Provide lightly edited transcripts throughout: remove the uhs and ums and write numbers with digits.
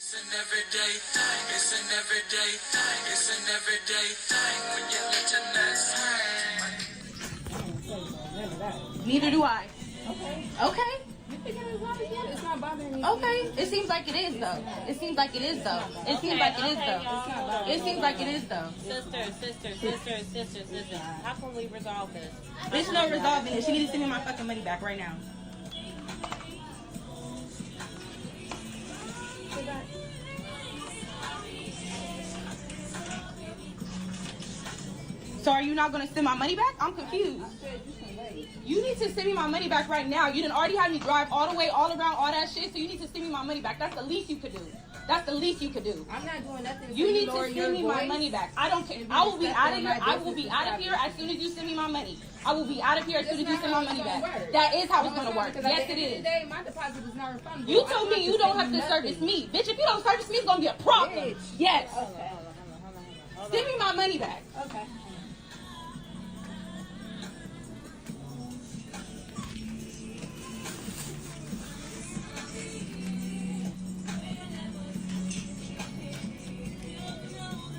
It's an everyday thing. It's an everyday thing. It's an everyday thing when you let your nuts hang. Neither do I. Okay. Okay. You think it is not again? It's not bothering me. Okay. It seems like it is though. It seems like it is though. It seems like it is though. It seems like it is though. Sister. How can we resolve this? There's no resolving it. She needs to send me my fucking money back right now. So are you not going to send my money back? I'm confused. You need to send me my money back right now. You didn't already have me drive all the way, all around, all that shit. So you need to send me my money back. That's the least you could do. That's the least you could do. I'm not doing nothing. You need to send me my money back. I don't care. I will be out of here. I will be out of here as soon as you send me my money. I will be out of here as soon as you send my money back. That is how it's going to work. Yes, it is. My deposit is not refundable. You told me you don't have to service me. Bitch, if you don't service me, it's going to be a problem. Yes. Send me my money back. Okay.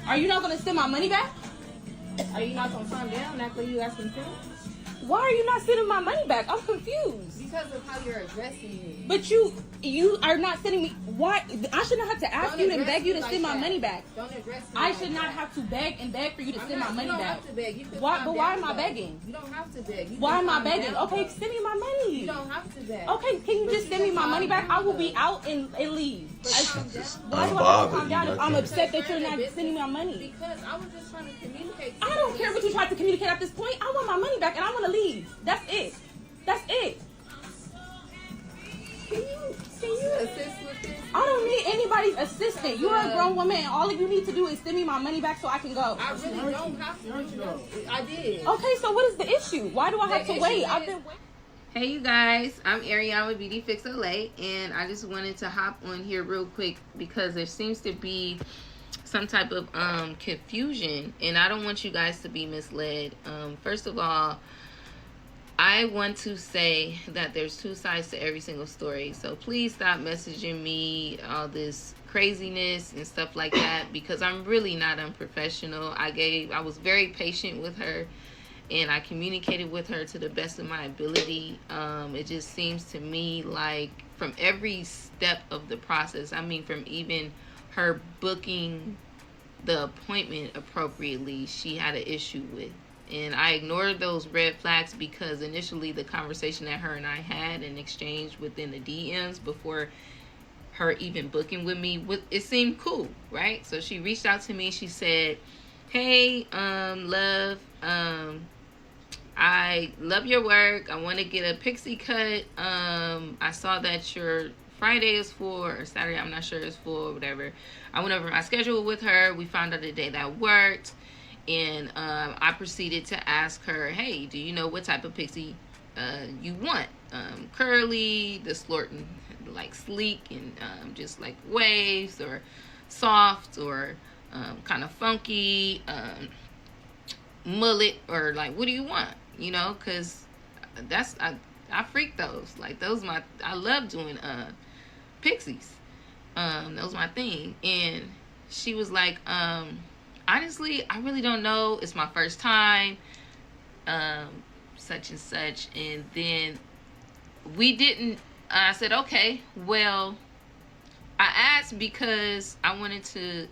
Are you not going to send my money back? Are you not gonna calm down after you asking for? Why are you not sending my money back? I'm confused. Because of how you're addressing me. But you are not sending me. Why? I should not have to ask you and beg you to send my money back. Don't address me. I should not have to beg and beg for you to send my money back. You don't have to beg. You can Why? But why am I begging? You don't have to beg. Why am I begging? Okay, send me my money. You don't have to beg. Okay, can you just send me my money back? I will be out and leave. Why do I have to calm down if I'm upset that you're not sending me my money? Because I was just trying to communicate. I don't care what you tried to communicate at this point. I want my money back and I want to leave. That's it. That's it. Can you assist with this? I don't need anybody's assistance. You're a grown woman and all of you need to do is send me my money back so I can go. I really don't have to. I did. Okay, so what is the issue? Why do I have to wait? I've been waiting. Hey you guys, I'm Ariana with Beauty Fix Olay, and I just wanted to hop on here real quick because there seems to be some type of confusion, and I don't want you guys to be misled. First of all, I want to say that there's two sides to every single story, so please stop messaging me all this craziness and stuff like that, because I'm really not unprofessional. I was very patient with her and I communicated with her to the best of my ability. It just seems to me like from every step of the process, I mean from even her booking the appointment appropriately, she had an issue with. And I ignored those red flags because initially the conversation that her and I had and exchanged within the DMs before her even booking with me, it seemed cool, right? So she reached out to me. She said, hey, love, I love your work. I want to get a pixie cut. I saw that your Friday is full, or Saturday, I'm not sure, is full or whatever. I went over my schedule with her. We found out a day that worked. And I proceeded to ask her, hey, do you know what type of pixie you want? Curly, the Slorton, like sleek and just like waves, or soft, or kind of funky, mullet, or like, what do you want? You know, because I freak those. Like those I love doing pixies. That was my thing. And she was like, honestly, I really don't know. It's my first time, such and such. And then I said, okay, well, I asked because I wanted to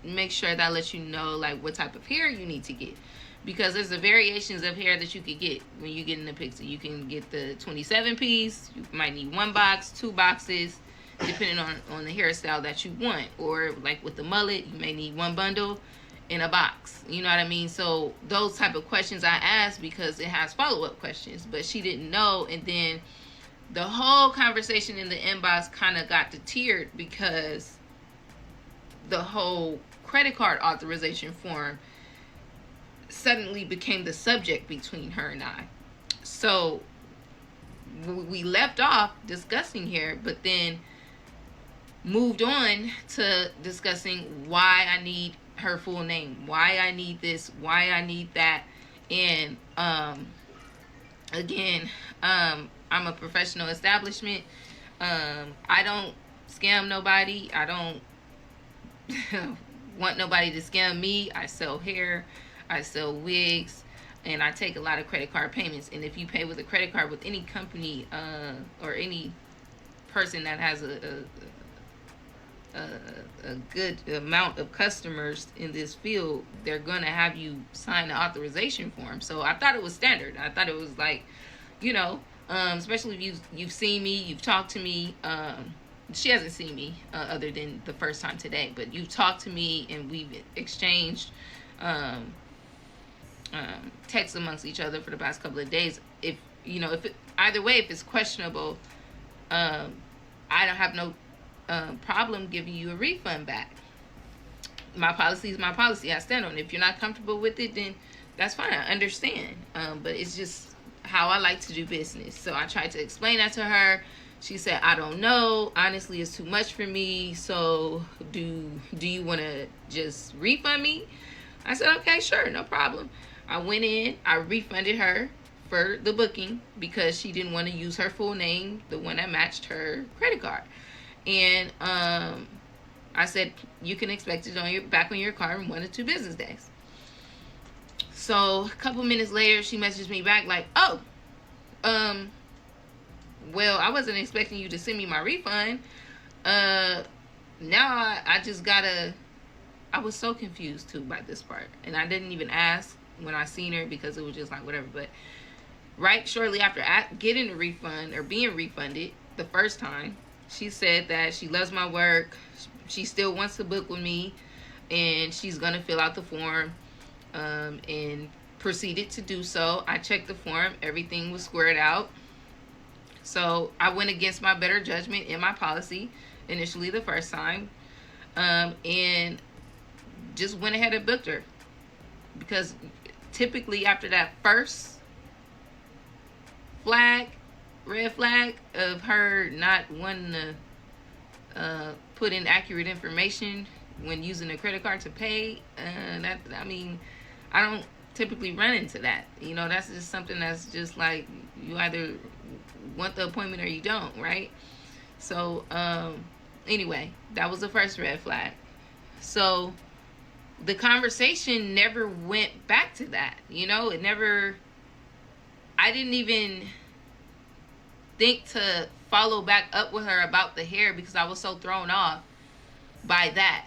make sure that I let you know like what type of hair you need to get. Because there's the variations of hair that you could get when you get in the pixie. You can get the 27 piece. You might need 1 box, 2 boxes, depending on the hairstyle that you want. Or like with the mullet, you may need 1 bundle in a box. You know what I mean? So those type of questions I asked because it has follow-up questions. But she didn't know. And then the whole conversation in the inbox kind of got deterred because the whole credit card authorization form suddenly became the subject between her and I. So we left off discussing here, but then moved on to discussing why I need her full name, why I need this, why I need that. And again, I'm a professional establishment. I don't scam nobody. I don't want nobody to scam me. I sell hair, I sell wigs, and I take a lot of credit card payments. And if you pay with a credit card with any company or any person that has a good amount of customers in this field, they're gonna have you sign the authorization form. So I thought it was standard. I thought it was like, you know, especially if you've seen me, you've talked to me. She hasn't seen me other than the first time today, but you've talked to me and we've exchanged texts amongst each other for the past couple of days. If you know, if it, either way, if it's questionable, I don't have no problem giving you a refund back. My policy is my policy. I stand on it. If you're not comfortable with it, then that's fine. I understand. But it's just how I like to do business. So I tried to explain that to her. She said, I don't know. Honestly, it's too much for me. So do you want to just refund me? I said, okay, sure, no problem. I went in. I refunded her for the booking because she didn't want to use her full name, the one that matched her credit card. And I said, you can expect it on back on your card in 1 to 2 business days. So a couple minutes later, she messaged me back like, oh, well, I wasn't expecting you to send me my refund. Now I just gotta, I was so confused too by this part. And I didn't even ask when I seen her because it was just like whatever. But right shortly after getting the refund or being refunded the first time, she said that she loves my work. She still wants to book with me. And she's going to fill out the form. And proceeded to do so. I checked the form. Everything was squared out. So I went against my better judgment in my policy initially the first time. And just went ahead and booked her. Because typically after that first red flag of her not wanting to put in accurate information when using a credit card to pay, I don't typically run into that. You know, that's just something that's just like you either want the appointment or you don't, right? So anyway, that was the first red flag. So the conversation never went back to that. You know, I didn't even think to follow back up with her about the hair because I was so thrown off by that.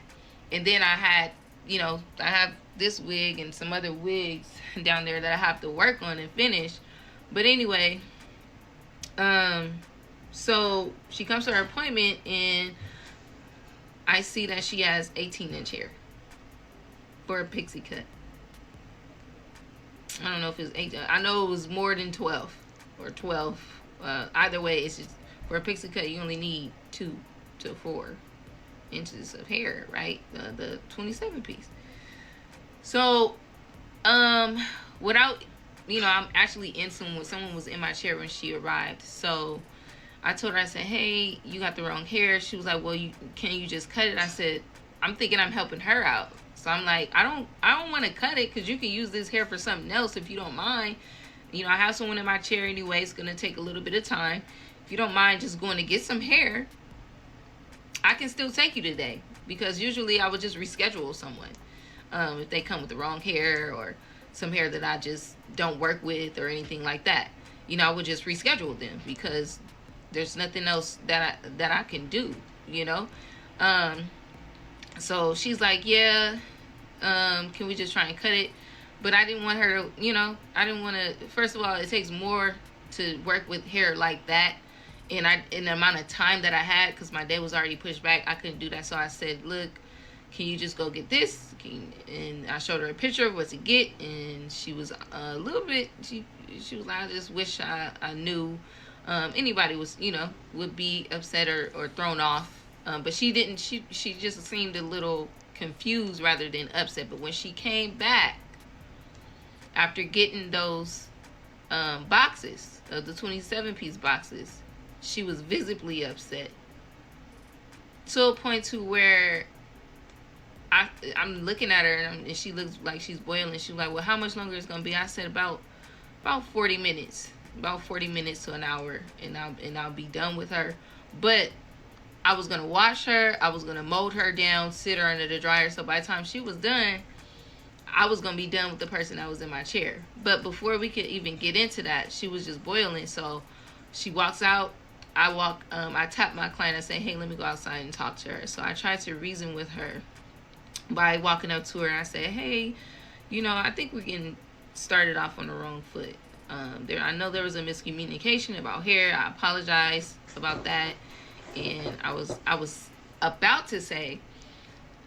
And then I had, you know, I have this wig and some other wigs down there that I have to work on and finish. But anyway, so she comes to her appointment and I see that she has 18-inch hair for a pixie cut. I don't know if it's 18. I know it was more than 12 or 12. Either way, it's just for a pixie cut, you only need 2 to 4 inches of hair, right? The 27 piece. So, without, you know, I'm actually in someone was in my chair when she arrived. So I told her, I said, hey, you got the wrong hair. She was like, well, can you just cut it? I said, I'm thinking I'm helping her out. So I'm like, I don't want to cut it because you can use this hair for something else if you don't mind. You know, I have someone in my chair anyway. It's going to take a little bit of time. If you don't mind just going to get some hair, I can still take you today. Because usually I would just reschedule someone. If they come with the wrong hair or some hair that I just don't work with or anything like that. You know, I would just reschedule them because there's nothing else that I can do, you know. So she's like, yeah, can we just try and cut it? But I didn't want her to, you know, I didn't want to, first of all, it takes more to work with hair like that. And in the amount of time that I had, because my day was already pushed back, I couldn't do that. So I said, look, can you just go get this? And I showed her a picture of what to get. And she was a little bit, she was like, I just wish I knew. Anybody was, you know, would be upset or thrown off. But she didn't, she just seemed a little confused rather than upset. But when she came back, after getting those boxes, the 27-piece boxes, she was visibly upset. To a point to where I'm looking at her and she looks like she's boiling. She's like, well, how much longer is it going to be? I said about 40 minutes. About 40 minutes to an hour and I'll be done with her. But I was going to wash her. I was going to mold her down, sit her under the dryer. So by the time she was done, I was going to be done with the person that was in my chair. But before we could even get into that, she was just boiling. So she walks out. I tap my client and say, hey, let me go outside and talk to her. So I tried to reason with her by walking up to her, and I said, hey, I think we're getting started off on the wrong foot. I know there was a miscommunication about hair. I apologize about that. And I was about to say,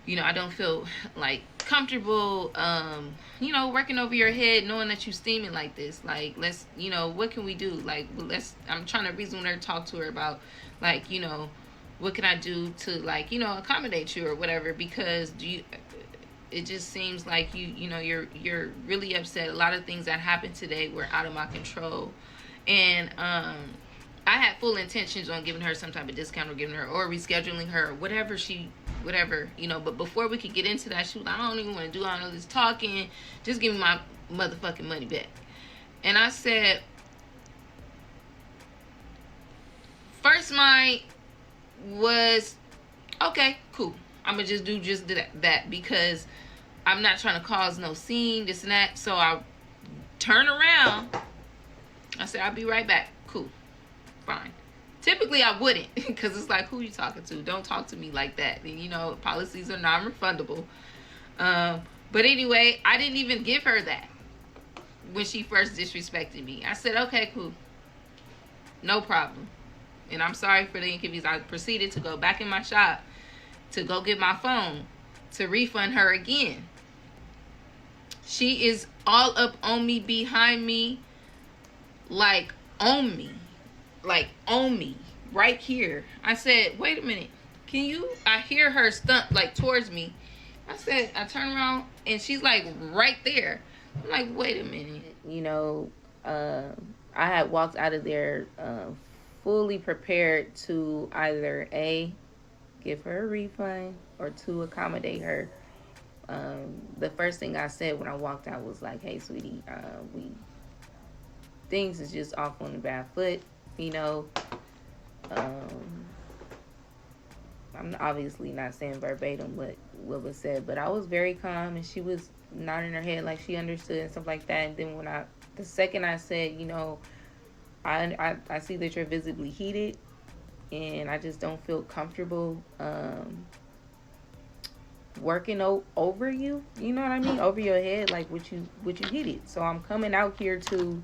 I don't feel like comfortable, working over your head, knowing that you steaming like this. Like, let's, what can we do? Like, I'm trying to reason with her, talk to her about, like, what can I do to, like, accommodate you or whatever, because it just seems like you're really upset. A lot of things that happened today were out of my control. And I had full intentions on giving her some type of discount or giving her or rescheduling her or whatever, but before we could get into that, she was like, I don't even want to do all of this talking. Just give me my motherfucking money back. And I said, first mind was, okay, cool. I'm going to just do that because I'm not trying to cause no scene, this and that. So I turn around. I said, I'll be right back. Cool. Fine. Typically, I wouldn't, because it's like, who you talking to? Don't talk to me like that. And, policies are non-refundable. But anyway, I didn't even give her that when she first disrespected me. I said, okay, cool. No problem. And I'm sorry for the inconvenience. I proceeded to go back in my shop to go get my phone to refund her again. She is all up on me, behind me, like on me. Like on me, right here. I said, wait a minute. I hear her stump like towards me. I turn around and she's like right there. I'm like, wait a minute. I had walked out of there fully prepared to either A, give her a refund, or to accommodate her. The first thing I said when I walked out was like, hey, sweetie, things is just off on the bad foot. I'm obviously not saying verbatim what was said, but I was very calm, and she was nodding her head like she understood and stuff like that. And then the second I said, I see that you're visibly heated, and I just don't feel comfortable working over you. You know what I mean? Over your head, like what you heated. So I'm coming out here to.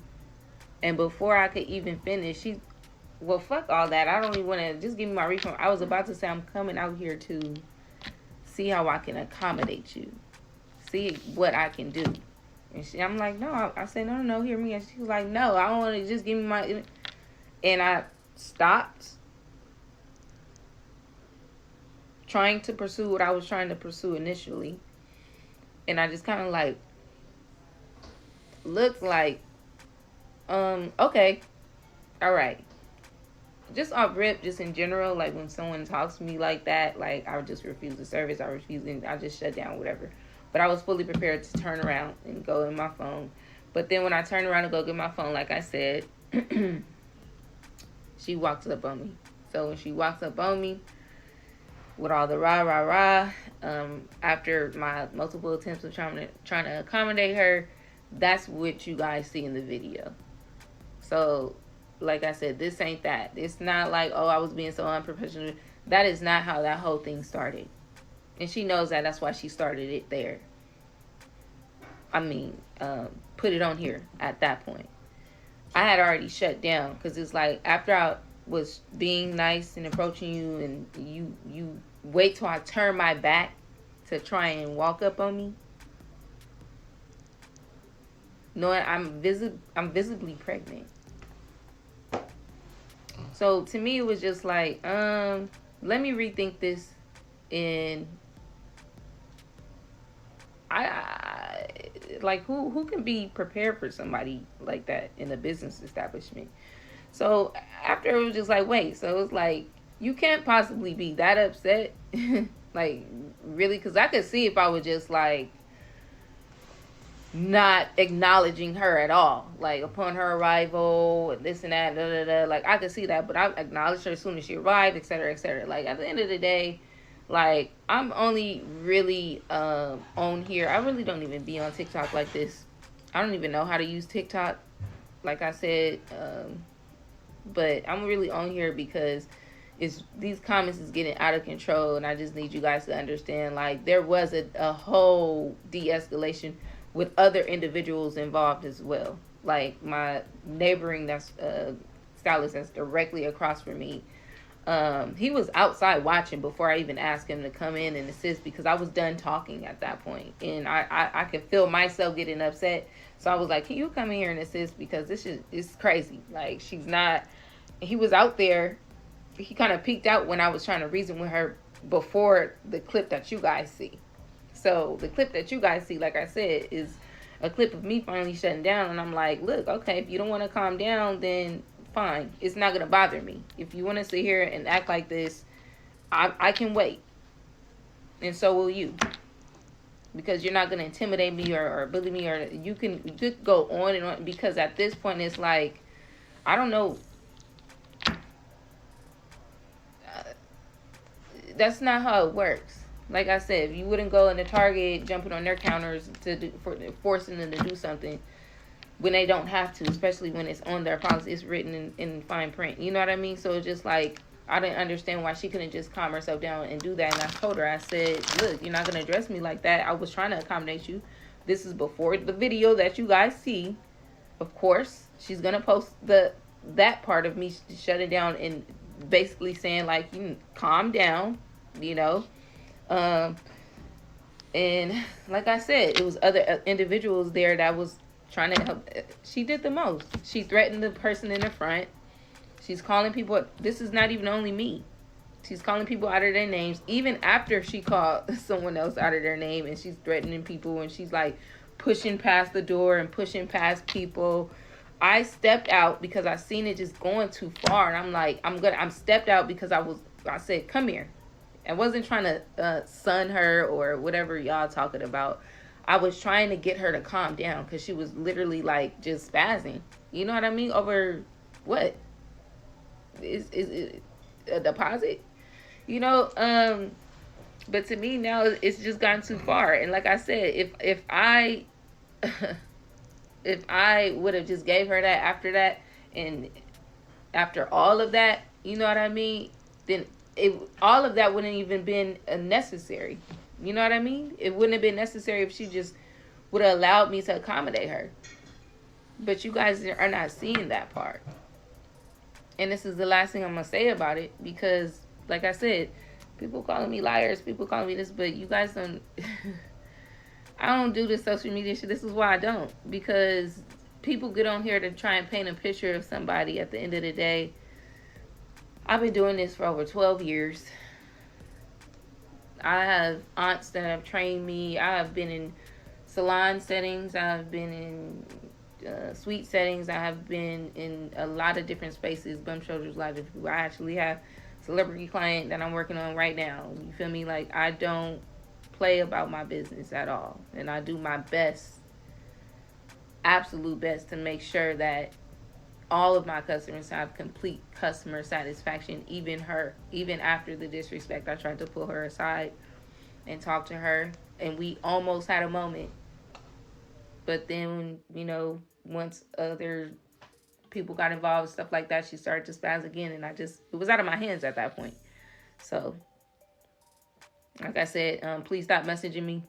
And before I could even finish, well, fuck all that. I don't even want to, just give me my refund. I was about to say, I'm coming out here to see how I can accommodate you. See what I can do. And I'm like, no. I said, no, hear me. And she was like, no, I don't want to, just give me my, and I stopped trying to pursue what I was trying to pursue initially. And I just kind of like, looked like, okay, all right. Just off rip, just in general, like when someone talks to me like that, like I would just refuse the service. I just shut down, whatever. But I was fully prepared to turn around and go in my phone. But then when I turned around to go get my phone, like I said, she walks up on me. So when she walks up on me with all the rah, after my multiple attempts of trying to accommodate her, that's what you guys see in the video. So, like I said, this ain't that. It's not like, oh, I was being so unprofessional. That is not how that whole thing started. And she knows that. That's why she started it there. I mean, put it on here at that point. I had already shut down because it's like after I was being nice and approaching you, and you wait till I turn my back to try and walk up on me, knowing I'm visibly pregnant. So to me, it was just like, let me rethink this. And I like, who can be prepared for somebody like that in a business establishment? So after, it was just like, wait. So it was like, you can't possibly be that upset. Like, really? Because I could see if I would just like not acknowledging her at all. Like, upon her arrival, this and that, da, da, da. Like, I could see that, but I acknowledged her as soon as she arrived, etc., etc. Like, at the end of the day, like, I'm only really on here. I really don't even be on TikTok like this. I don't even know how to use TikTok, like I said. But I'm really on here because these comments is getting out of control, and I just need you guys to understand, like, there was a whole de-escalation with other individuals involved as well. Like, my neighboring stylist that's directly across from me, he was outside watching before I even asked him to come in and assist, because I was done talking at that point, and I could feel myself getting upset. So I was like, can you come in here and assist, because this is crazy. Like, he was out there. He kind of peeked out when I was trying to reason with her before the clip that you guys see. So the clip that you guys see, like I said, is a clip of me finally shutting down. And I'm like, look, okay, if you don't want to calm down, then fine. It's not going to bother me. If you want to sit here and act like this, I can wait. And so will you. Because you're not going to intimidate me or bully me, or you could go on and on. Because at this point, it's like, I don't know. That's not how it works. Like I said, if you wouldn't go into Target jumping on their counters forcing them to do something when they don't have to, especially when it's on their policy, it's written in fine print. You know what I mean? So it's just like, I didn't understand why she couldn't just calm herself down and do that. And I told her, I said, look, you're not going to address me like that. I was trying to accommodate you. This is before the video that you guys see. Of course, she's going to post that part of me shutting down and basically saying, like, you calm down, you know. And like I said, it was other individuals there that was trying to help. She did the most. She threatened the person in the front. She's calling people. This is not even only me. She's calling people out of their names, even after she called someone else out of their name, and she's threatening people, and she's like pushing past the door and pushing past people. I stepped out because I seen it just going too far, and I'm like, I'm stepped out because I said, come here. I wasn't trying to sun her or whatever y'all talking about. I was trying to get her to calm down because she was literally like just spazzing. You know what I mean? Over what? Is it a deposit? You know, but to me now it's just gotten too far. And like I said, if I if I would have just gave her that after that, and after all of that, you know what I mean, then all of that wouldn't even been necessary. You know what I mean? It wouldn't have been necessary if she just would have allowed me to accommodate her. But you guys are not seeing that part. And this is the last thing I'm going to say about it, because, like I said, people calling me liars, people calling me this, but you guys don't... I don't do this social media shit. This is why I don't. Because people get on here to try and paint a picture of somebody. At the end of the day, I've been doing this for over 12 years. I have aunts that have trained me. I have been in salon settings. I've been in suite settings. I have been in a lot of different spaces, bum shoulders, a lot of different people. I actually have a celebrity client that I'm working on right now. You feel me? Like, I don't play about my business at all. And I do my best, absolute best, to make sure that all of my customers have complete customer satisfaction, even after the disrespect. I tried to pull her aside and talk to her, and we almost had a moment. But then, you know, once other people got involved and stuff like that, she started to spaz again, and it was out of my hands at that point. So, like I said, please stop messaging me.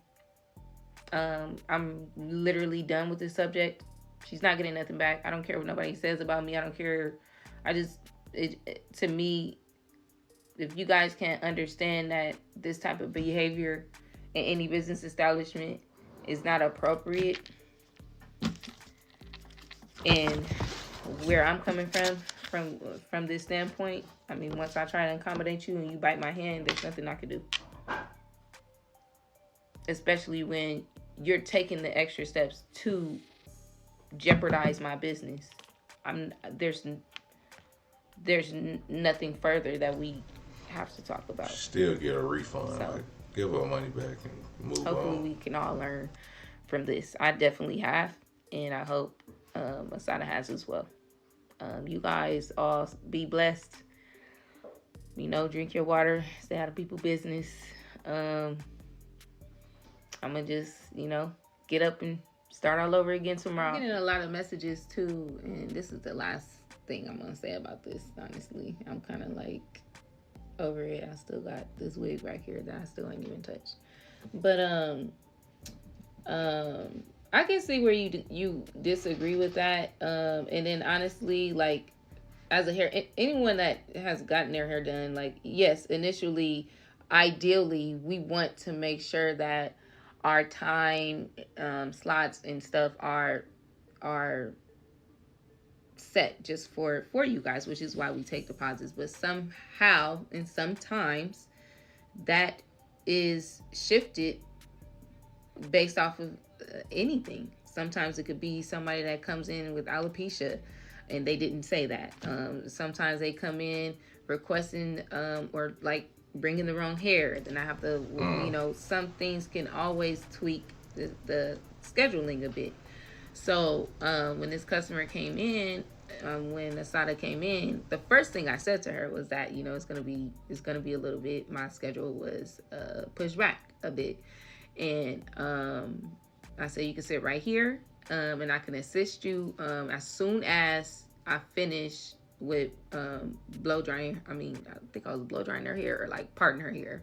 I'm literally done with this subject. She's not getting nothing back. I don't care what nobody says about me. I don't care. To me, if you guys can't understand that this type of behavior in any business establishment is not appropriate, and where I'm coming from this standpoint, I mean, once I try to accommodate you and you bite my hand, there's nothing I can do. Especially when you're taking the extra steps to jeopardize my business. There's nothing further that we have to talk about. Still get a refund. So, like, give her money back and move on. Hopefully we can all learn from this. I definitely have, and I hope Asada has as well. You guys all be blessed. Drink your water, stay out of people's business. I'm gonna just, get up and start all over again tomorrow. I'm getting a lot of messages too, and this is the last thing I'm gonna say about this. Honestly, I'm kind of like over it. I still got this wig right here that I still ain't even touched. But I can see where you disagree with that. And then honestly, like, as anyone that has gotten their hair done, like, yes, initially, ideally, we want to make sure that our time slots and stuff are set just for you guys, which is why we take deposits. But somehow and sometimes that is shifted based off of anything. Sometimes it could be somebody that comes in with alopecia and they didn't say that. Sometimes they come in requesting or like bringing the wrong hair. Then I have to, some things can always tweak the scheduling a bit. So when this customer came in, when Asada came in, the first thing I said to her was that, it's gonna be a little bit. My schedule was pushed back a bit, and I said you can sit right here, and I can assist you as soon as I finish with blow drying. I think I was blow drying her hair, or like parting her hair.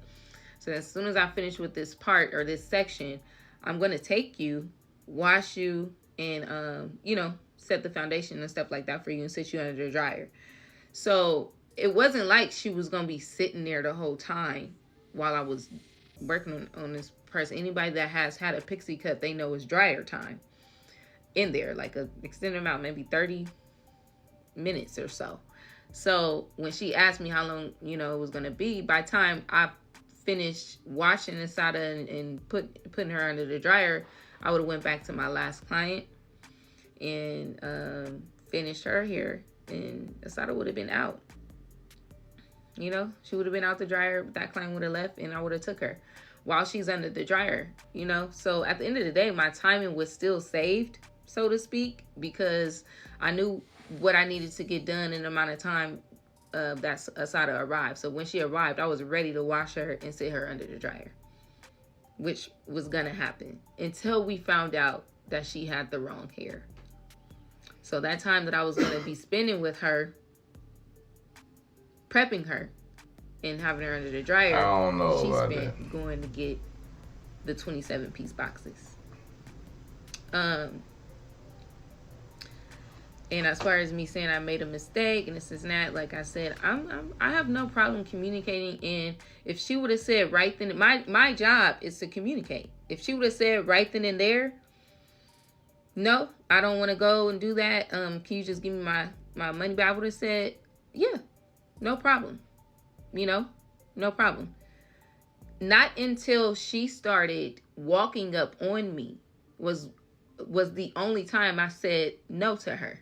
So as soon as I finish with this part or this section, I'm gonna take you, wash you, and set the foundation and stuff like that for you and sit you under the dryer. So it wasn't like she was gonna be sitting there the whole time while I was working on this person. Anybody that has had a pixie cut, they know it's dryer time in there, like a extended amount, maybe 30 minutes or so. So when she asked me how long it was gonna be, by the time I finished washing Asada and putting her under the dryer, I would have went back to my last client and finished her hair, and Asada would have been out. She would have been out the dryer. That client would have left, and I would have took her while she's under the dryer. So at the end of the day, my timing was still saved, so to speak, because I knew what I needed to get done in the amount of time that Asada arrived. So when she arrived, I was ready to wash her and sit her under the dryer, which was gonna happen until we found out that she had the wrong hair. So that time that I was gonna be spending with her, prepping her and having her under the dryer, she spent going to get the 27-piece boxes. And as far as me saying I made a mistake and this is that, like I said, I have no problem communicating. And if she would have said right then, my job is to communicate. If she would have said right then and there, no, I don't want to go and do that. Can you just give me my money back? I would have said, yeah, no problem. No problem. Not until she started walking up on me was the only time I said no to her.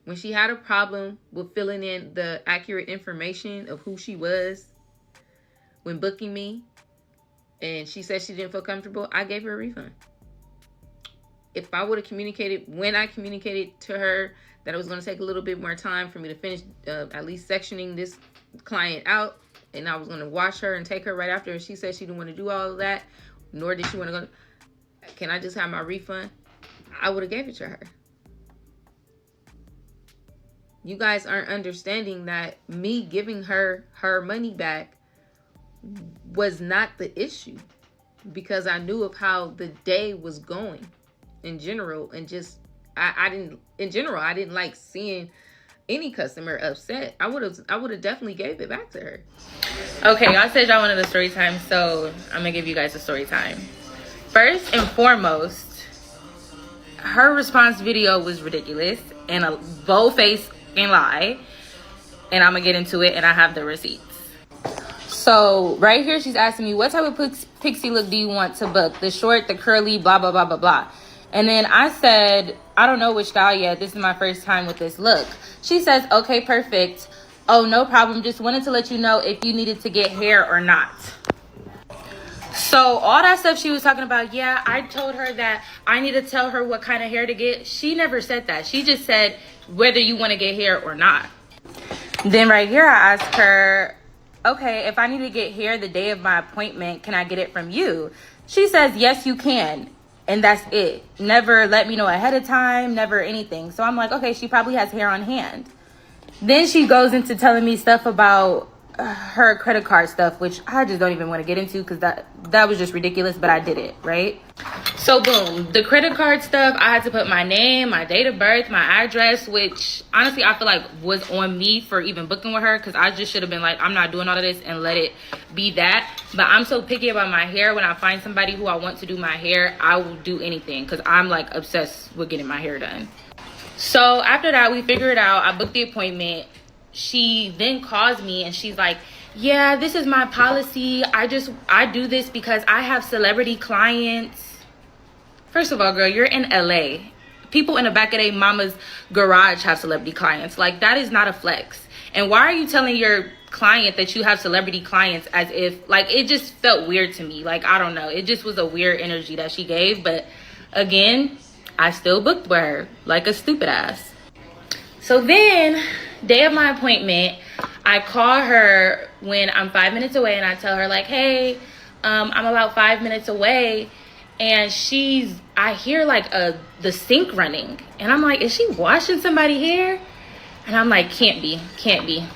When she had a problem with filling in the accurate information of who she was when booking me, and she said she didn't feel comfortable, I gave her a refund. If I would have communicated, when I communicated to her that it was going to take a little bit more time for me to finish at least sectioning this client out, and I was going to wash her and take her right after, and she said she didn't want to do all of that, nor did she want to go, can I just have my refund? I would have gave it to her. You guys aren't understanding that me giving her money back was not the issue, because I knew of how the day was going in general, and just I didn't like seeing any customer upset. I would have definitely gave it back to her. Okay, y'all said y'all wanted a story time, so I'm gonna give you guys a story time. First and foremost, her response video was ridiculous and a bold-faced lie, and I'm gonna get into it, and I have the receipts. So right here, she's asking me, what type of pixie look do you want to book? The short, the curly, blah, blah, blah, blah, blah. And then I said, I don't know which style yet. This is my first time with this look. She says, okay, perfect. Oh, no problem. Just wanted to let you know if you needed to get hair or not. So all that stuff she was talking about, yeah, I told her that I need to tell her what kind of hair to get. She never said that. She just said whether you want to get hair or not. Then right here, I asked her, okay, if I need to get hair the day of my appointment, can I get it from you? She says, yes, you can. And that's it. Never let me know ahead of time, never anything. So I'm like, okay, she probably has hair on hand. Then she goes into telling me stuff about her credit card stuff, which I just don't even want to get into because that was just ridiculous, but I did it, right? So boom, the credit card stuff, I had to put my name, my date of birth, my address, which honestly I feel like was on me for even booking with her, because I just should have been like, I'm not doing all of this and let it be that. But I'm so picky about my hair. When I find somebody who I want to do my hair, I will do anything because I'm like obsessed with getting my hair done. So after that, we figured it out. I booked the appointment. She then calls me and she's like, yeah, this is my policy. I do this because I have celebrity clients. First of all, girl, you're in LA. People in the back of their mama's garage have celebrity clients. Like, that is not a flex. And why are you telling your client that you have celebrity clients as if, like, it just felt weird to me. Like, I don't know. It just was a weird energy that she gave. But again, I still booked with her like a stupid ass. So then, day of my appointment, I call her when I'm 5 minutes away and I tell her like, hey, I'm about 5 minutes away. And I hear like the sink running. And I'm like, is she washing somebody's hair? And I'm like, can't be.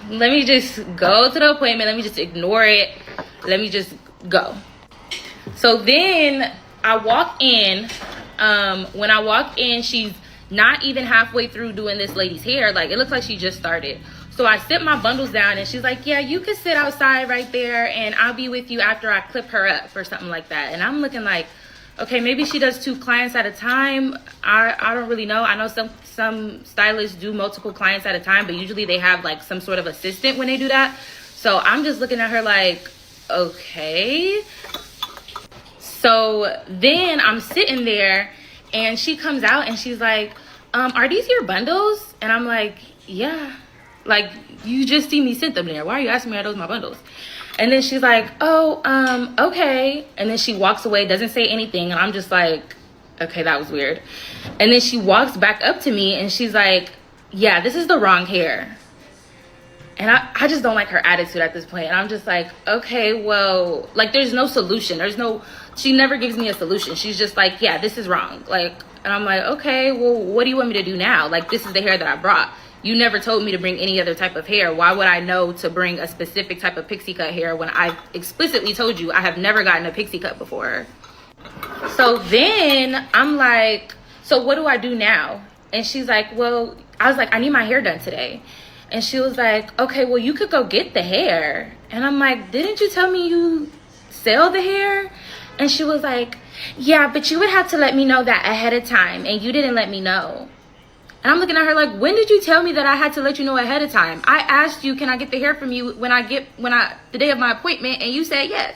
Let me just go to the appointment. Let me just ignore it. Let me just go. So then I walk in. When I walk in, she's not even halfway through doing this lady's hair. Like, it looks like she just started. So I sit my bundles down and she's like, yeah, you can sit outside right there and I'll be with you after I clip her up or something like that. And I'm looking like, okay, maybe she does 2 clients at a time. I don't really know. I know some stylists do multiple clients at a time, but usually they have like some sort of assistant when they do that. So I'm just looking at her like, okay. So then I'm sitting there and she comes out and she's like, are these your bundles? And I'm like, yeah. Like, you just see me sent them there. Why are you asking me, are those my bundles? And then she's like, oh, okay. And then she walks away, doesn't say anything. And I'm just like, okay, that was weird. And then she walks back up to me and she's like, yeah, this is the wrong hair. And I just don't like her attitude at this point. And I'm just like, okay, well, like, there's no solution. She never gives me a solution. She's just like, yeah, this is wrong. Like, and I'm like, okay, well, what do you want me to do now? Like, this is the hair that I brought. You never told me to bring any other type of hair. Why would I know to bring a specific type of pixie cut hair when I explicitly told you I have never gotten a pixie cut before? So then I'm like, so what do I do now? And she's like, well, I was like, I need my hair done today. And she was like, okay, well, you could go get the hair. And I'm like, didn't you tell me you sell the hair? And she was like, yeah, but you would have to let me know that ahead of time. And you didn't let me know. And I'm looking at her like, when did you tell me that I had to let you know ahead of time? I asked you, can I get the hair from you the day of my appointment? And you said yes.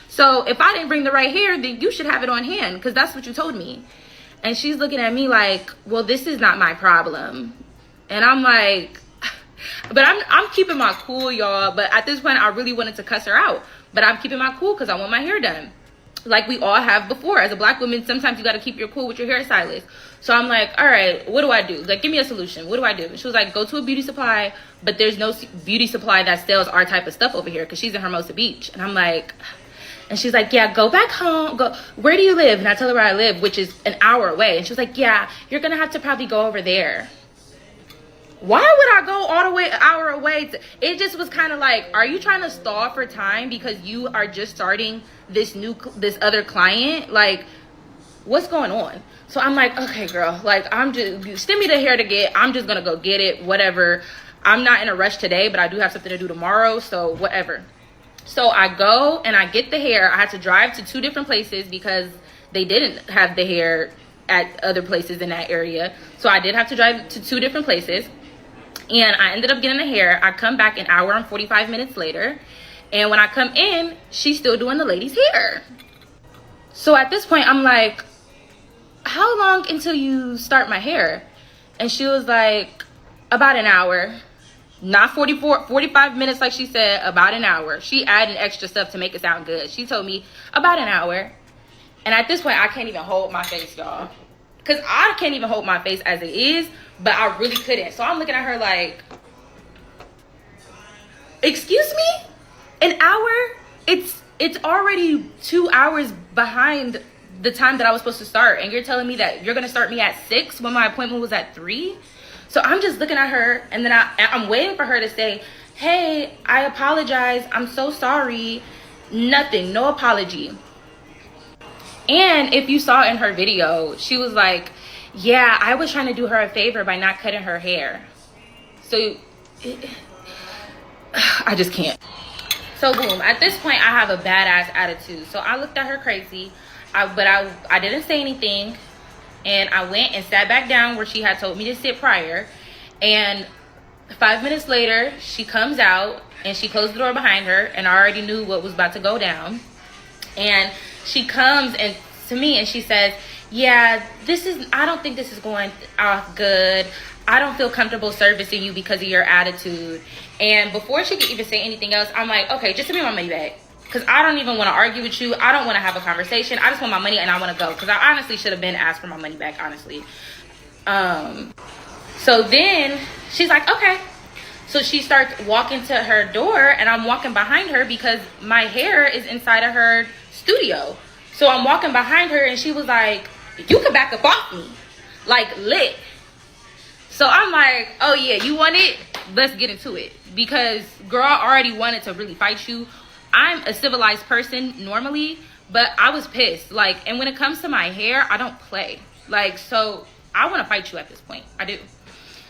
So if I didn't bring the right hair, then you should have it on hand because that's what you told me. And she's looking at me like, well, this is not my problem. And I'm like, but I'm keeping my cool, y'all. But at this point, I really wanted to cuss her out. But I'm keeping my cool because I want my hair done. Like we all have before. As a black woman, sometimes you got to keep your cool with your hairstylist. So I'm like, all right, what do I do? Like, give me a solution. What do I do? And she was like, go to a beauty supply, but there's no beauty supply that sells our type of stuff over here because she's in Hermosa Beach. And I'm like, and she's like, yeah, go back home. Go. Where do you live? And I tell her where I live, which is an hour away. And she was like, yeah, you're going to have to probably go over there. Why would I go all the way an hour away? It just was kind of like, are you trying to stall for time because you are just starting this other client? Like, what's going on? So I'm like, okay, girl, like, send me the hair to get. I'm just going to go get it, whatever. I'm not in a rush today, but I do have something to do tomorrow, so whatever. So I go and I get the hair. I had to drive to 2 different places because they didn't have the hair at other places in that area. So I did have to drive to 2 different places. And I ended up getting the hair. I come back an hour and 45 minutes later. And when I come in, she's still doing the lady's hair. So at this point, I'm like, how long until you start my hair? And she was like, about an hour. Not 45 minutes like she said, about an hour. She added extra stuff to make it sound good. She told me about an hour. And at this point, I can't even hold my face, y'all. Because I can't even hold my face as it is, but I really couldn't. So I'm looking at her like, excuse me? An hour? It's already 2 hours behind the time that I was supposed to start. And you're telling me that you're going to start me at 6 when my appointment was at 3? So I'm just looking at her, and then I'm waiting for her to say, hey, I apologize. I'm so sorry. Nothing. No apology. And if you saw in her video, she was like, yeah, I was trying to do her a favor by not cutting her hair. So I just can't. So boom, at this point, I have a badass attitude. So I looked at her crazy, but I didn't say anything. And I went and sat back down where she had told me to sit prior. And 5 minutes later, she comes out and she closed the door behind her. And I already knew what was about to go down. And she comes and to me and she says, yeah, I don't think this is going off good. I don't feel comfortable servicing you because of your attitude. And before she could even say anything else, I'm like, okay, just send me my money back. Because I don't even want to argue with you. I don't want to have a conversation. I just want my money and I want to go. Because I honestly should have been asked for my money back, honestly. So then she's like, okay. So she starts walking to her door and I'm walking behind her because my hair is inside of her studio. So I'm walking behind her and she was like, you can back up off me. Like lit. So I'm like, oh yeah, you want it? Let's get into it. Because girl, I already wanted to really fight you. I'm a civilized person normally, but I was pissed. Like, and when it comes to my hair, I don't play. Like, so I want to fight you at this point. I do.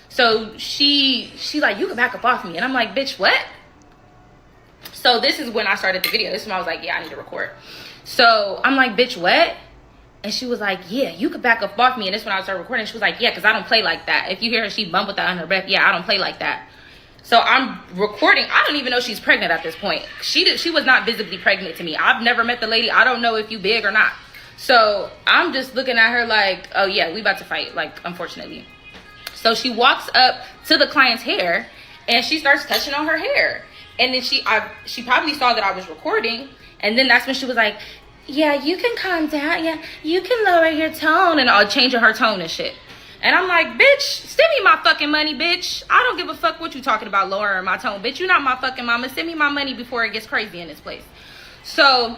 So she like, you can back up off me. And I'm like, bitch, what? So this is when I started the video. This is when I was like, yeah, I need to record. So I'm like, bitch, what? And she was like, yeah, you could back up off me. And this is when I started recording. She was like, yeah, because I don't play like that. If you hear her, she mumbled that on her breath. Yeah, I don't play like that. So I'm recording. I don't even know she's pregnant at this point. She was not visibly pregnant to me. I've never met the lady. I don't know if you big or not. So I'm just looking at her like, oh yeah, we about to fight. Like, unfortunately. So she walks up to the client's hair and she starts touching on her hair. And then she probably saw that I was recording. And then that's when she was like, yeah, you can calm down. Yeah, you can lower your tone. And I'll change her tone and shit. And I'm like, bitch, send me my fucking money, bitch. I don't give a fuck what you talking about lowering my tone. Bitch, you not my fucking mama. Send me my money before it gets crazy in this place. So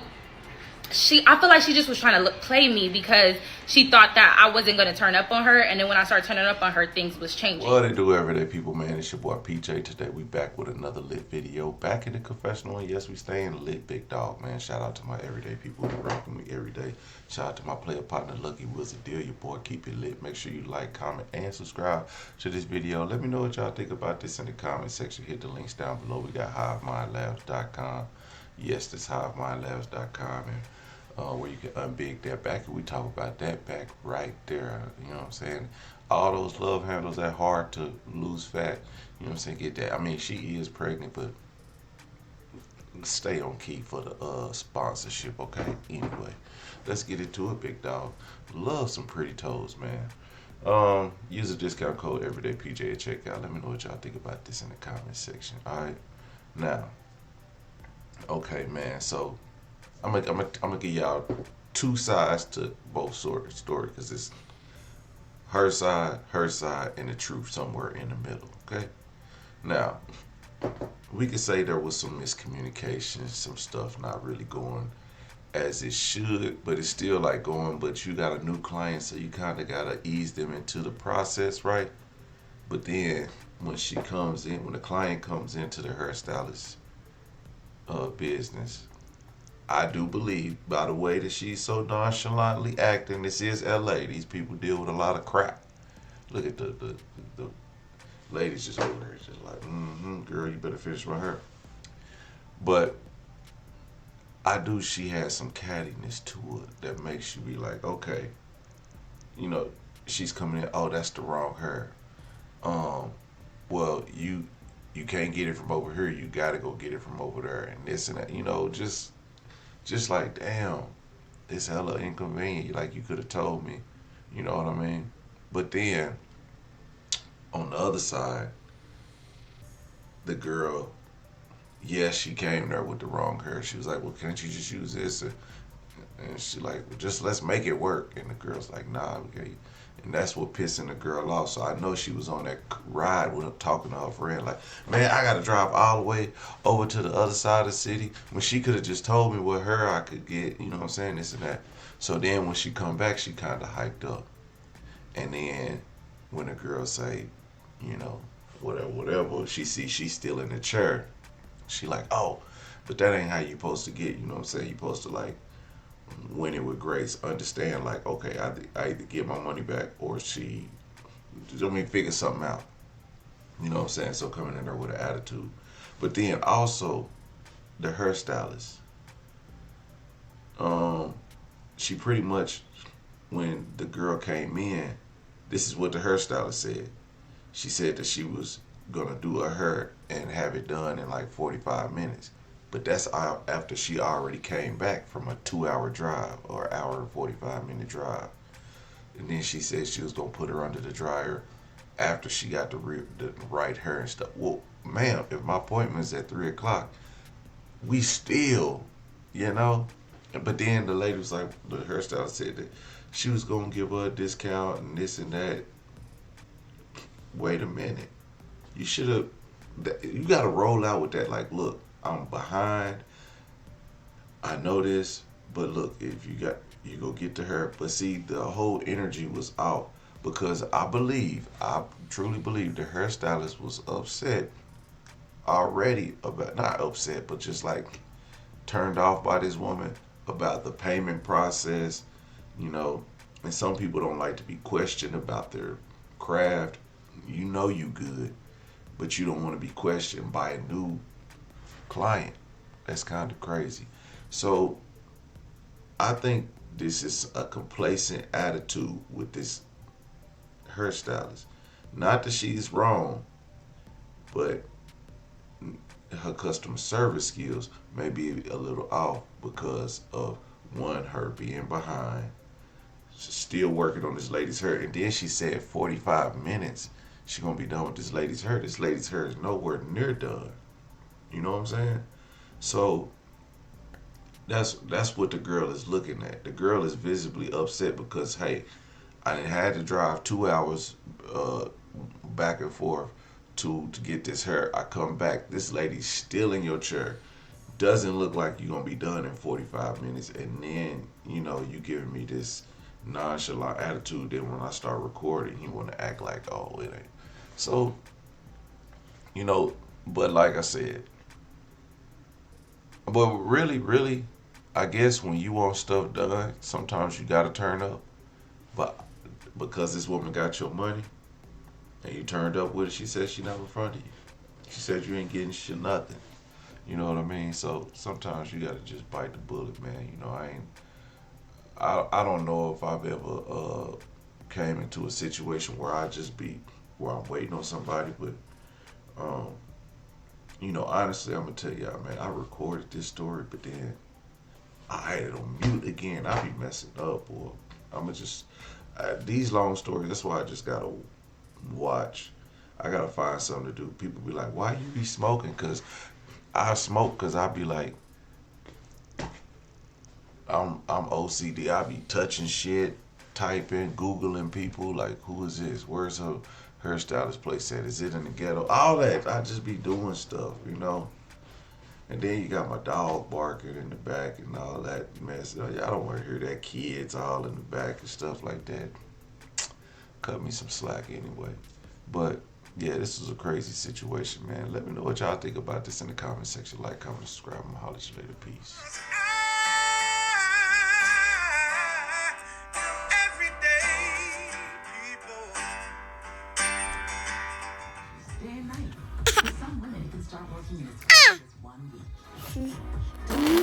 I feel like she just was trying to play me because she thought that I wasn't going to turn up on her. And then when I started turning up on her, things was changing. Well, they do everyday people, man. It's your boy PJ. Today we back with another lit video. Back in the confessional. And yes, we staying lit, big dog, man. Shout out to my everyday people who rock with me every day. Shout out to my player partner, Lucky Wizard. Deal your boy. Keep it lit. Make sure you like, comment, and subscribe to this video. Let me know what y'all think about this in the comment section. Hit the links down below. We got HiveMindLabs.com. Yes, that's HiveMindLabs.com. And where you can unbig that back, and we talk about that back right there. You know what I'm saying? All those love handles that hard to lose fat. You know what I'm saying? Get that. I mean, she is pregnant, but stay on key for the sponsorship, okay? Anyway, let's get into it, big dog. Love some pretty toes, man. Use the discount code everydaypj at checkout. Let me know what y'all think about this in the comment section. All right, now, okay, man. So I'm gonna give y'all two sides to both sort of story, because it's her side, and the truth somewhere in the middle. Okay. Now, we could say there was some miscommunication, some stuff not really going as it should, but it's still like going. But you got a new client, so you kind of gotta ease them into the process, right? But then when the client comes into the hairstylist business, I do believe, by the way that she's so nonchalantly acting, this is LA. These people deal with a lot of crap. Look at the ladies just over there, just like, girl, you better finish my hair. But she has some cattiness to it that makes you be like, okay, you know, she's coming in, oh, that's the wrong hair. Well, you can't get it from over here. You got to go get it from over there, and this and that. You know, just like, damn, it's hella inconvenient. Like, you could have told me, you know what I mean? But then, on the other side, the girl, yes, she came there with the wrong hair. She was like, well, can't you just use this? And she like, well, just let's make it work. And the girl's like, nah, okay. And that's what pissing the girl off. So I know she was on that ride with her talking to her friend like, man, I got to drive all the way over to the other side of the city when she could have just told me what hair I could get, you know what I'm saying, this and that. So then when she come back, she kind of hyped up. And then when the girl say, you know, whatever, she sees she's still in the chair. She like, oh, but that ain't how you supposed to get, you know what I'm saying? You supposed to like win it with grace. Understand like, okay, I either get my money back or she, let me figure something out. You know what I'm saying? So coming in there with an attitude. But then also the hairstylist. She pretty much, when the girl came in, this is what the hairstylist said. She said that she was gonna do her hair and have it done in like 45 minutes. But that's after she already came back from a 2-hour drive or hour and 45-minute drive. And then she said she was gonna put her under the dryer after she got the right hair and stuff. Well, ma'am, if my appointment's at 3 o'clock, we still, you know. But then the lady was like, the hairstylist said that she was gonna give her a discount and this and that. Wait a minute. You should have, you gotta roll out with that. Like, look, I'm behind. I know this, but look, if you go get to her. But see, the whole energy was off because I truly believe the hairstylist was upset already about, not upset, but just like turned off by this woman about the payment process, you know. And some people don't like to be questioned about their craft. You know you good, but you don't want to be questioned by a new client. That's kind of crazy. So I think this is a complacent attitude with this hairstylist. Not that she's wrong, but her customer service skills may be a little off because of, one, her being behind, still working on this lady's hair. And then she said 45 minutes she's gonna be done with this lady's hair. This lady's hair is nowhere near done. You know what I'm saying? So that's what the girl is looking at. The girl is visibly upset because, hey, I had to drive 2 hours back and forth to get this hair. I come back, this lady's still in your chair. Doesn't look like you're gonna be done in 45 minutes. And then, you know, you giving me this nonchalant attitude. Then when I start recording, you want to act like, oh, it ain't. So, you know, but like I said, but really, I guess when you want stuff done, sometimes you gotta turn up. But because this woman got your money and you turned up with it, she said she not in front of you. She said you ain't getting shit nothing. You know what I mean? So sometimes you gotta just bite the bullet, man. You know, I don't know if I've ever came into a situation where where I'm waiting on somebody, but you know, honestly, I'm gonna tell y'all, man, I recorded this story, but then I had it on mute again. I be messing up, or I'ma just these long stories. That's why I just gotta watch. I gotta find something to do. People be like, "Why you be smoking?" Cause I smoke, cause I be like, I'm OCD. I be touching shit, typing, Googling people. Like, who is this? Where's her hairstylist place at? Is it in the ghetto? All that. I just be doing stuff, you know. And then you got my dog barking in the back and all that mess. Y'all don't want to hear that. Kids all in the back and stuff like that. Cut me some slack anyway. But yeah, this was a crazy situation, man. Let me know what y'all think about this in the comment section. Like, comment, subscribe. I'm holler at you later. Peace. Day and night. For some women, it can start working in as fast as 1 week.